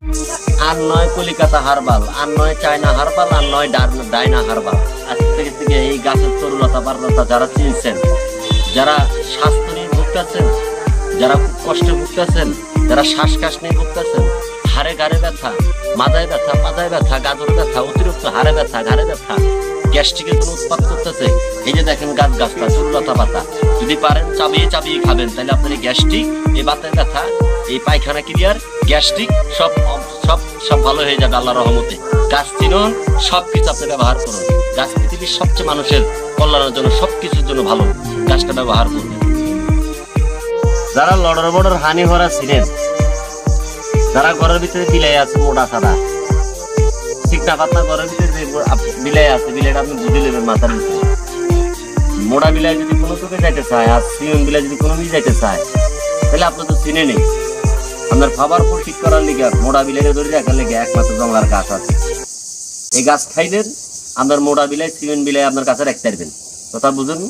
আর নয় কলিকাতা হারবাল, আর নয় China herbal, আর নয় ডাইনা হারবাল। আজ থেকে এই গাছের তরুলতা পারলতা যারা চিনছেন, যারা স্বাস্থ্য নিয়ে ভুগতেছেন, যারা খুব কষ্টে ভুগতেছেন, যারা শ্বাসকাশ নিয়ে ভুগতেছেন, হাড়ে গাড়ে ব্যথা, মাথায় ব্যথা, পাতায় ব্যথা, গাজর ব্যথা, অতিরিক্ত হাড়ে ব্যথা, ঘাড়ে ব্যথা, গ্যাস্ট্রিকের কোনো উৎপাদ করতেছে, এই যে দেখেন গাছটা তরুলতা পাতা, যদি পারেন চাবিয়ে চাবিয়ে খাবেন, তাহলে আপনার এই গ্যাস্ট্রিক, এই বাতের ব্যথা, এই পায়খানা ক্লিয়ার, গ্যাস্ট্রিক সব সব সব ভালো হয়ে যাবে আল্লাহর রহমতে। গাছ চিনুন, সবকিছু আপনি ব্যবহার করুন। গাছ পৃথিবীর সবচেয়ে মানুষের কল্যাণের জন্য, সবকিছুর জন্য ভালো, গাছটা ব্যবহার করবেন। যারা লড়র বড়র হানি ভরা ছিলেন, যারা ঘরের ভিতরে বিলাই আছে মোটা সাদা, চিকনা পাতলা ঘরের ভিতরে বিলাই আছে, বিলাইটা আপনি বুঝে নেবেন মাথার ভিতরে। মোটা বিলাই যদি কোনো চোখে যাইতে চায়, আর সিয়ন বিলাই যদি কোনো মিলে যাইতে চায়, তাহলে আপনার তো চিনে নেই। আপনার খাবার ফুল ঠিক করার লিগে মোটা বিলাইয়ের ধরে রাখার লিগে একমাত্র জঙ্গলার গাছ আছে। এই গাছ খাইলেন আপনার মোটা বিলাই সিমেন্ট বিলাই আপনার কাছে রাখতে পারবেন। কথা বুঝুন।